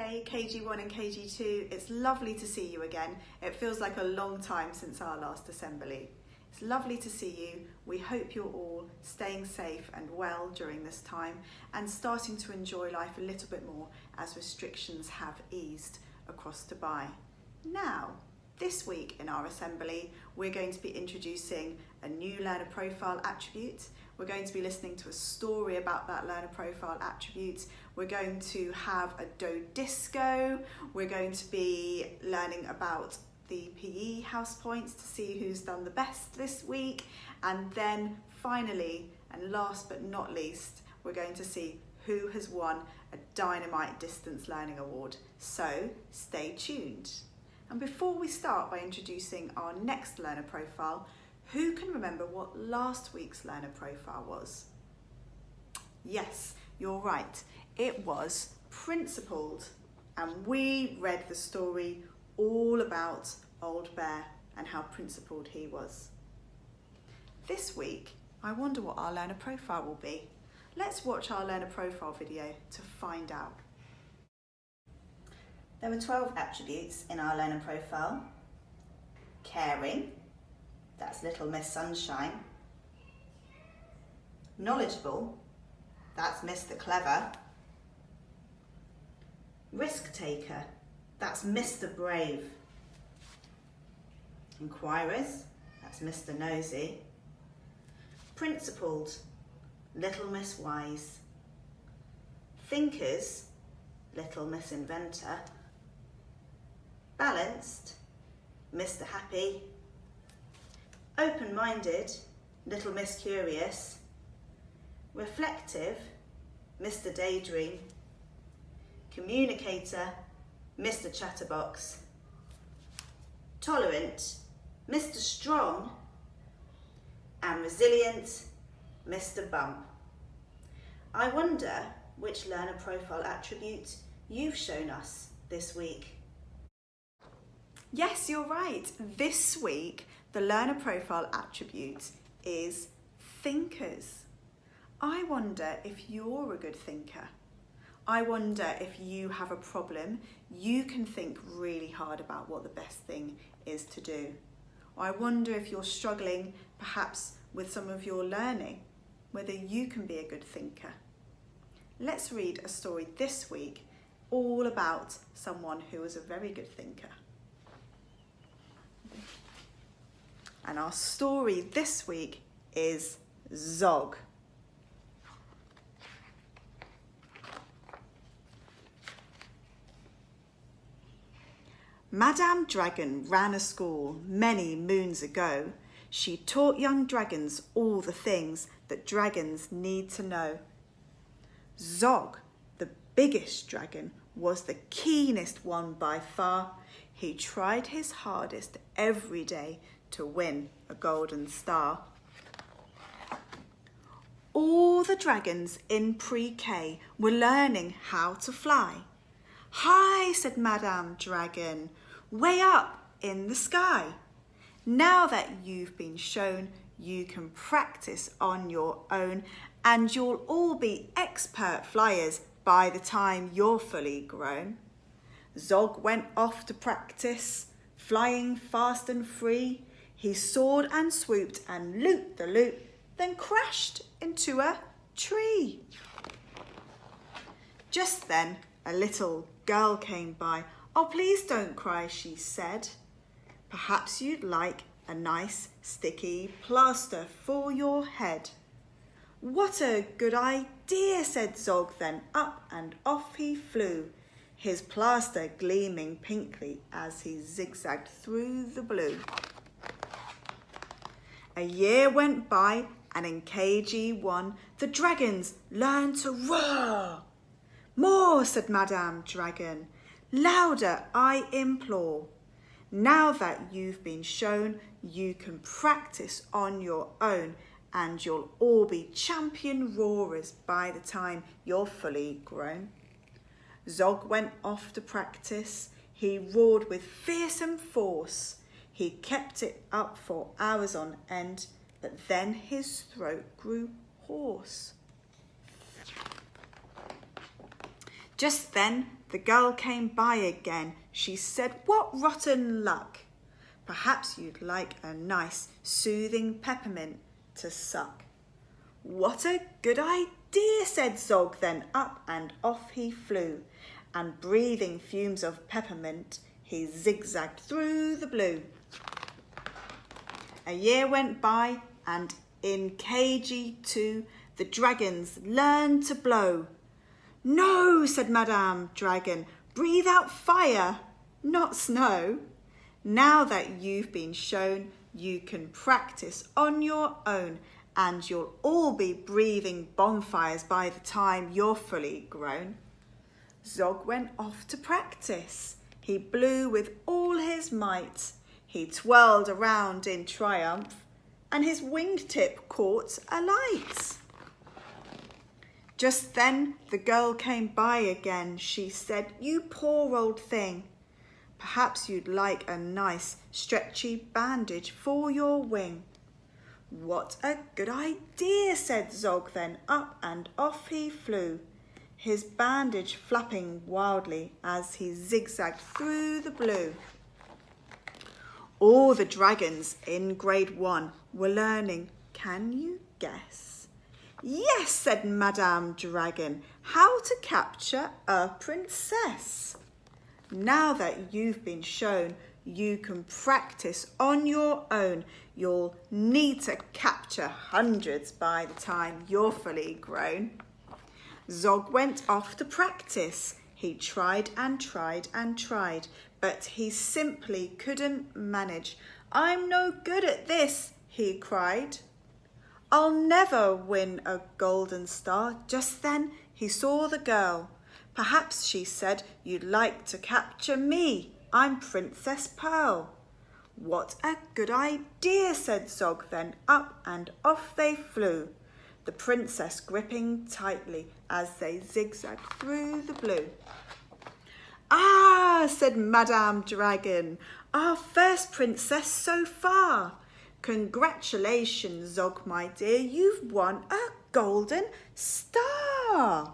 PreK, KG1 and KG2. It's lovely to see you again. It feels like a long time since our last assembly. It's lovely to see you. We hope you're all staying safe and well during this time and starting to enjoy life a little bit more as restrictions have eased across Dubai. Now, this week in our assembly, we're going to be introducing a new learner profile attribute. We're going to be listening to a story about that learner profile attribute. We're going to have a do disco. We're going to be learning about the PE house points to see who's done the best this week. And then finally, and last but not least, we're going to see who has won a Dynamite Distance Learning Award. So stay tuned. And before we start by introducing our next learner profile, who can remember what last week's learner profile was? Yes, you're right. It was Principled, and we read the story all about Old Bear and how principled he was. This week, I wonder what our learner profile will be. Let's watch our learner profile video to find out. There were 12 attributes in our learner profile. Caring, that's Little Miss Sunshine. Knowledgeable, that's Mr. Clever. Risk taker, that's Mr. Brave. Inquirers, that's Mr. Nosy. Principled, Little Miss Wise. Thinkers, Little Miss Inventor. Balanced, Mr. Happy. Open-minded, Little Miss Curious. Reflective, Mr. Daydream. Communicator, Mr. Chatterbox. Tolerant, Mr. Strong. And resilient, Mr. Bump. I wonder which learner profile attribute you've shown us this week. Yes, you're right. This week, the learner profile attribute is thinkers. I wonder if you're a good thinker. I wonder if you have a problem, you can think really hard about what the best thing is to do. I wonder if you're struggling perhaps with some of your learning, whether you can be a good thinker. Let's read a story this week all about someone who was a very good thinker. And our story this week is Zog. Madame Dragon ran a school many moons ago. She taught young dragons all the things that dragons need to know. Zog, the biggest dragon, was the keenest one by far. He tried his hardest every day to win a golden star. All the dragons in PreK were learning how to fly. Hi, said Madame Dragon, way up in the sky. Now that you've been shown, you can practice on your own and you'll all be expert flyers by the time you're fully grown. Zog went off to practice, flying fast and free. He soared and swooped and looped the loop, then crashed into a tree. Just then, a little girl came by. Oh, please don't cry, she said. Perhaps you'd like a nice sticky plaster for your head. What a good idea, said Zog, then up and off he flew, his plaster gleaming pinkly as he zigzagged through the blue. A year went by and in KG1 the dragons learned to roar. More, said Madame Dragon, louder I implore. Now that you've been shown, you can practice on your own and you'll all be champion roarers by the time you're fully grown. Zog went off to practice. He roared with fearsome force. He kept it up for hours on end, but then his throat grew hoarse. Just then the girl came by again. She said, "What rotten luck! Perhaps you'd like a nice soothing peppermint to suck." "What a good idea," said Zog. Then up and off he flew, and breathing fumes of peppermint, he zigzagged through the blue. A year went by, and in KG2 the dragons learned to blow. "No," said Madame Dragon, "breathe out fire, not snow. Now that you've been shown, you can practice on your own, and you'll all be breathing bonfires by the time you're fully grown." Zog went off to practice. He blew with all his might. He twirled around in triumph, and his wingtip caught alight. Just then the girl came by again. She said, "You poor old thing, perhaps you'd like a nice stretchy bandage for your wing." "What a good idea," said Zog. Then up and off he flew, his bandage flapping wildly as he zigzagged through the blue. All the dragons in grade 1 were learning. Can you guess? "Yes," said Madame Dragon, "how to capture a princess." Now that you've been shown, you can practice on your own. You'll need to capture hundreds by the time you're fully grown. Zog went off to practice. He tried and tried and tried, but he simply couldn't manage. "I'm no good at this," he cried. "I'll never win a golden star." Just then he saw the girl. "Perhaps," she said, "you'd like to capture me. I'm Princess Pearl." "What a good idea," said Zog. Then up and off they flew, the princess gripping tightly as they zigzagged through the blue. "Ah," said Madame Dragon, "our first princess so far. Congratulations, Zog, my dear, you've won a golden star."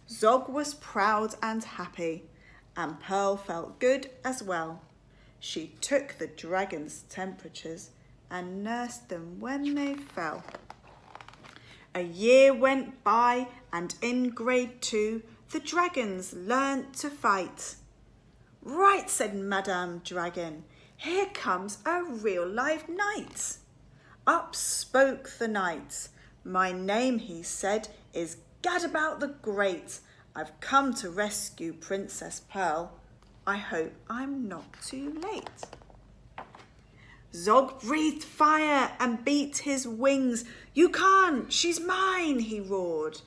Zog was proud and happy, and Pearl felt good as well. She took the dragons' temperatures and nursed them when they fell. A year went by, and in grade 2 the dragons learnt to fight. "Right," said Madame Dragon, "here comes a real live knight." Up spoke the knight. "My name," he said, "is Gadabout the Great. I've come to rescue Princess Pearl. I hope I'm not too late." Zog breathed fire and beat his wings. "You can't, she's mine," he roared.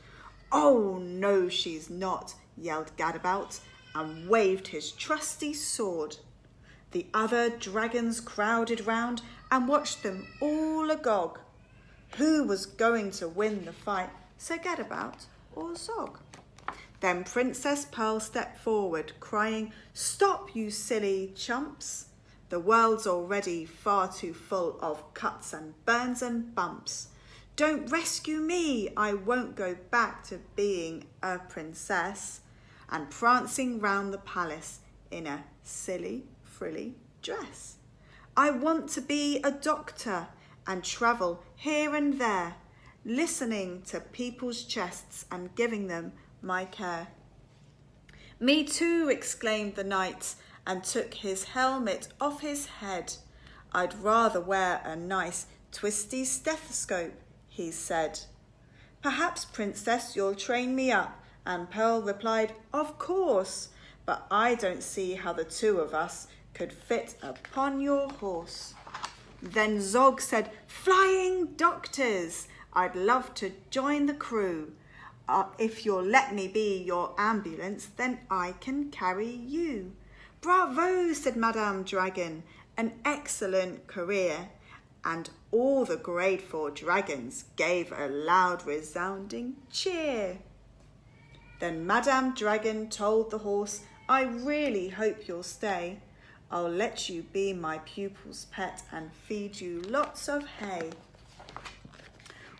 "Oh no, she's not," yelled Gadabout, and waved his trusty sword. The other dragons crowded round and watched them all agog. Who was going to win the fight, Sir Gadabout or Zog? Then Princess Pearl stepped forward, crying, "Stop, you silly chumps. The world's already far too full of cuts and burns and bumps. Don't rescue me, I won't go back to being a princess and prancing round the palace in a silly, frilly dress. I want to be a doctor and travel here and there, listening to people's chests and giving them my care." "Me too," exclaimed the knight, and took his helmet off his head. "I'd rather wear a nice twisty stethoscope," he said. "Perhaps, Princess, you'll train me up," and Pearl replied, "Of course, but I don't see how the two of us could fit upon your horse." Then Zog said, "Flying doctors, I'd love to join the crew. If you'll let me be your ambulance, then I can carry you." "Bravo," said Madame Dragon, "an excellent career." And all the grade 4 dragons gave a loud resounding cheer. Then Madame Dragon told the horse, "I really hope you'll stay. I'll let you be my pupil's pet and feed you lots of hay."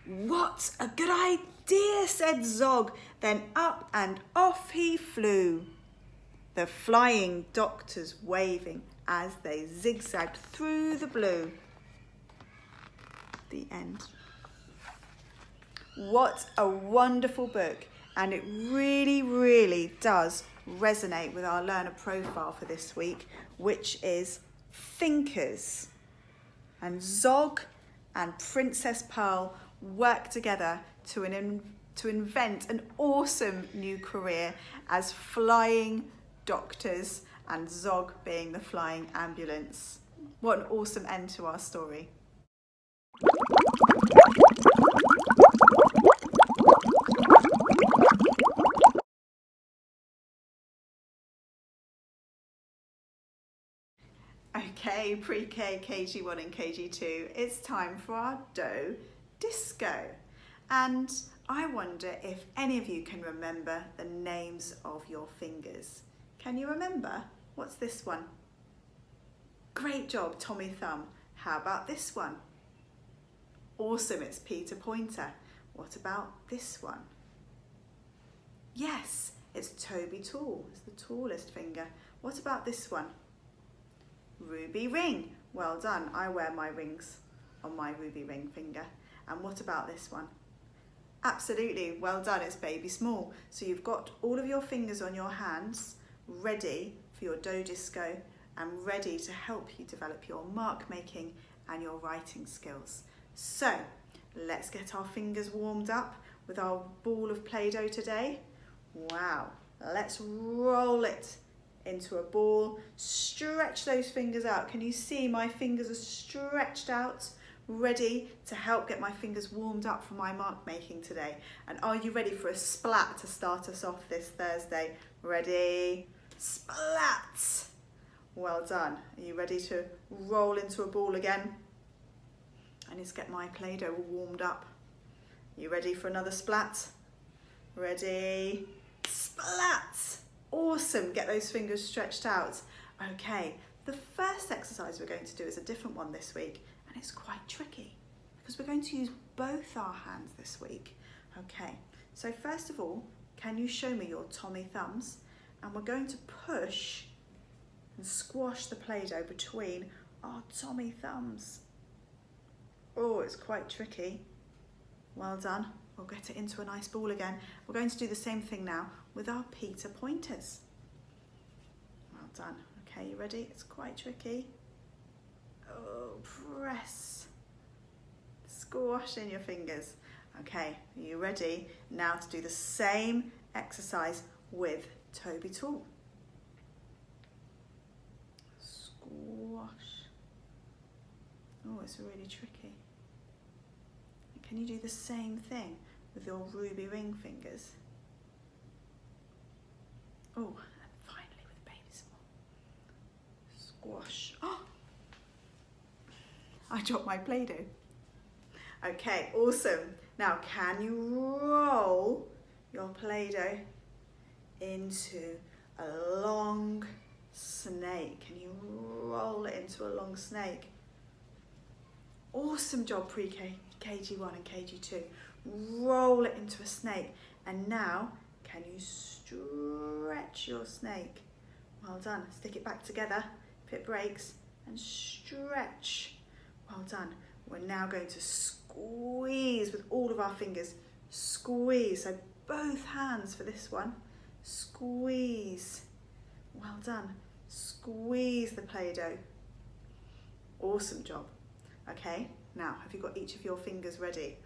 What a good idea, said Zog. Then up and off he flew, the flying doctors waving as they zigzagged through the blue. The end. What a wonderful book, and it really, really does resonate with our learner profile for this week, which is thinkers. And Zog and Princess Pearl work together to invent an awesome new career as flying doctors, and Zog being the flying ambulance. What an awesome end to our story. Okay, PreK, KG1 and KG2, it's time for our dough disco. And I wonder if any of you can remember the names of your fingers. Can you remember? What's this one? Great job, Tommy Thumb. How about this one? Awesome, it's Peter Pointer. What about this one? Yes, it's Toby Tall. It's the tallest finger. What about this one? Ruby Ring. Well done. I wear my rings on my ruby ring finger. And what about this one? Absolutely. Well done. It's Baby Small. So you've got all of your fingers on your hands ready for your dough disco and ready to help you develop your mark making and your writing skills. So let's get our fingers warmed up with our ball of Play-Doh today. Wow. Let's roll it into a ball. Stretch those fingers out. Can you see my fingers are stretched out, ready to help get my fingers warmed up for my mark making today? And are you ready for a splat to start us off this Thursday? Ready? Splat! Well done. Are you ready to roll into a ball again? I need to get my Play-Doh all warmed up. You ready for another splat? Ready? Splat! Awesome, get those fingers stretched out. Okay, the first exercise we're going to do is a different one this week, and it's quite tricky because we're going to use both our hands this week. Okay, so first of all, can you show me your Tommy thumbs? And we're going to push and squash the Play-Doh between our Tommy thumbs. Oh, it's quite tricky. Well done. We'll get it into a nice ball again. We're going to do the same thing now with our Peter pointers. Well done. Okay, you ready? It's quite tricky. Oh, press. Squash in your fingers. Okay, are you ready now to do the same exercise with Toby Tall? Squash. Oh, it's really tricky. Can you do the same thing with your ruby ring fingers? Oh, and finally with Baby Small. Squash. Oh! I dropped my Play-Doh. Okay, awesome. Now, can you roll your Play-Doh into a long snake? Can you roll it into a long snake? Awesome job, PreK, KG1 and KG2. Roll it into a snake. And now, can you stretch your snake? Well done. Stick it back together if it breaks and stretch. Well done. We're now going to squeeze with all of our fingers. Squeeze. So both hands for this one. Squeeze. Well done. Squeeze the Play-Doh. Awesome job. Okay, now have you got each of your fingers ready?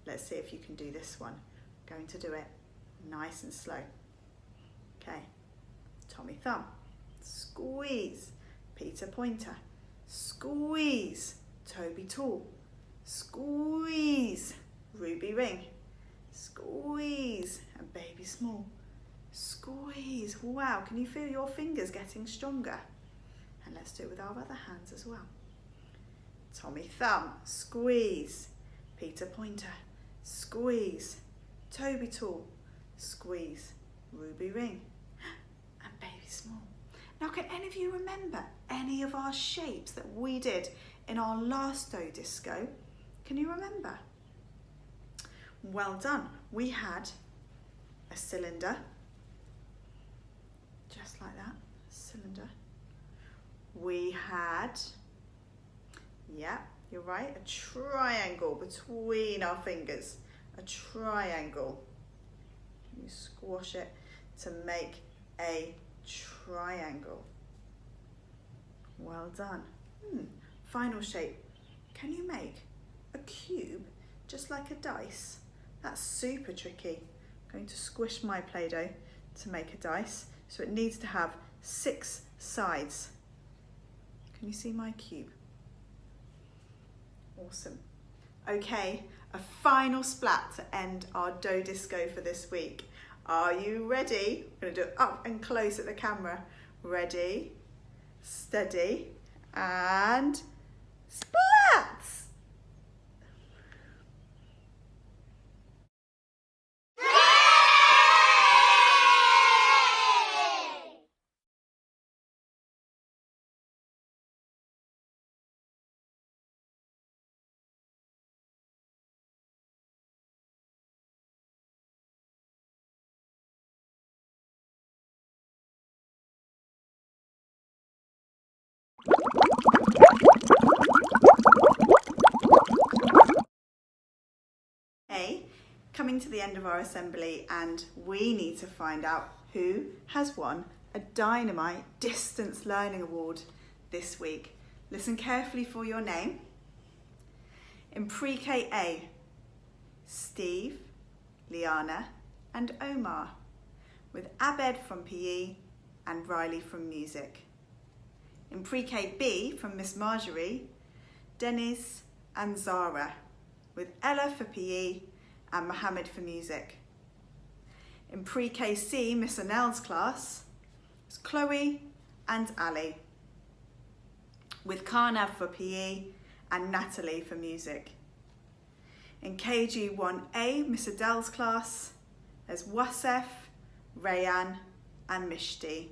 Let's see if you can do this one. Going to do it nice and slow. Okay, Tommy Thumb, squeeze. Peter Pointer, squeeze. Toby Tall, squeeze. Ruby Ring, squeeze. And Baby Small, squeeze. Wow, can you feel your fingers getting stronger? And let's do it with our other hands as well. Tommy Thumb, squeeze. Peter Pointer, squeeze. Toby Tall, squeeze. Ruby Ring, and Baby Small. Now, can any of you remember any of our shapes that we did in our last dough disco? Can you remember? Well done. We had a cylinder, just like that, cylinder. We had, yeah, you're right, a triangle between our fingers, a triangle. You squash it to make a triangle. Well done. Final shape. Can you make a cube just like a dice? That's super tricky. I'm going to squish my Play-Doh to make a dice. So it needs to have 6 sides. Can you see my cube? Awesome. Okay, a final splat to end our dough disco for this week. Are you ready? I'm going to do it up and close at the camera. Ready, steady, and splats! Hey, coming to the end of our assembly, and we need to find out who has won a Dynamite Distance Learning Award this week. Listen carefully for your name. In PreK A, Steve, Liana and Omar, with Abed from PE and Riley from Music. In PreK B, from Miss Marjorie, Dennis and Zara, with Ella for PE and Mohammed for Music. In PreK C, Miss Anel's class, it's Chloe and Ali, with Karnav for PE and Natalie for Music. In KG1A, Miss Adele's class, there's Wasef, Rayan and Mishti,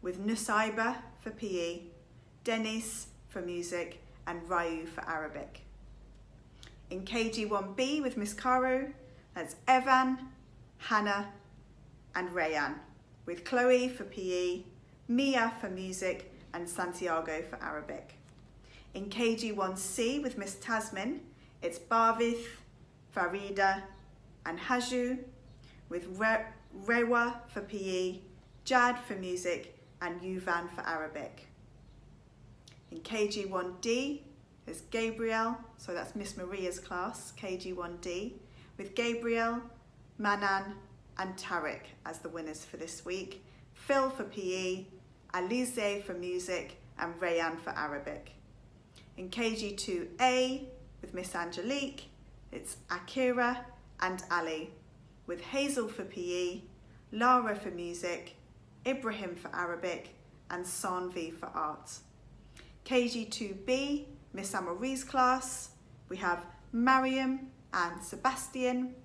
with Nusaiba for PE, Dennis for Music and Ryu for Arabic. In KG1B with Miss Caro, that's Evan, Hannah and Rayan, with Chloe for PE, Mia for Music and Santiago for Arabic. In KG1C with Miss Tasmin, it's Barvith, Farida and Haju, with Rewa for PE, Jad for Music and Yuvan for Arabic. In KG1D, there's Gabriel, so that's Miss Maria's class, KG1D, with Gabriel, Manan and Tariq as the winners for this week, Phil for PE, Alize for Music and Rayan for Arabic. In KG2A, with Miss Angelique, it's Akira and Ali, with Hazel for PE, Lara for Music, Ibrahim for Arabic and Sanvi for Art. KG2B, Miss Amorie's class, we have Mariam and Sebastian,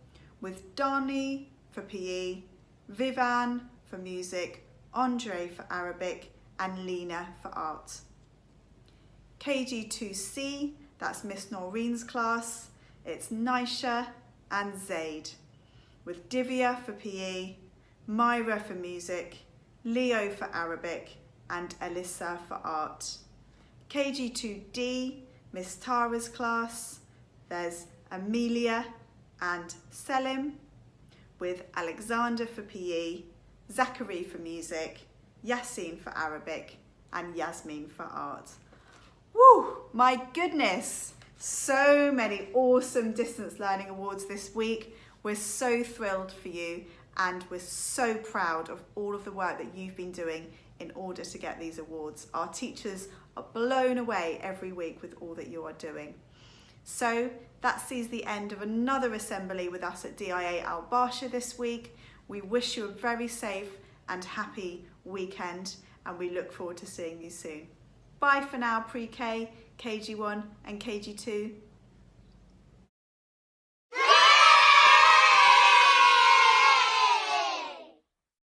with Dani for PE, Vivan for Music, Andre for Arabic and Lena for Art. KG2C, that's Miss Noreen's class, it's Naisha and Zaid, with Divya for PE, Myra for Music, Leo for Arabic and Alyssa for Art. KG2D, Miss Tara's class, there's Amelia and Selim, with Alexander for PE, Zachary for Music, Yassine for Arabic and Yasmin for Art. Woo, my goodness, so many awesome distance learning awards this week. We're so thrilled for you and we're so proud of all of the work that you've been doing in order to get these awards. Our teachers are blown away every week with all that you are doing. So that sees the end of another assembly with us at DIA Al Barsha this week. We wish you a very safe and happy weekend and we look forward to seeing you soon. Bye for now, Pre-K, KG1 and KG2.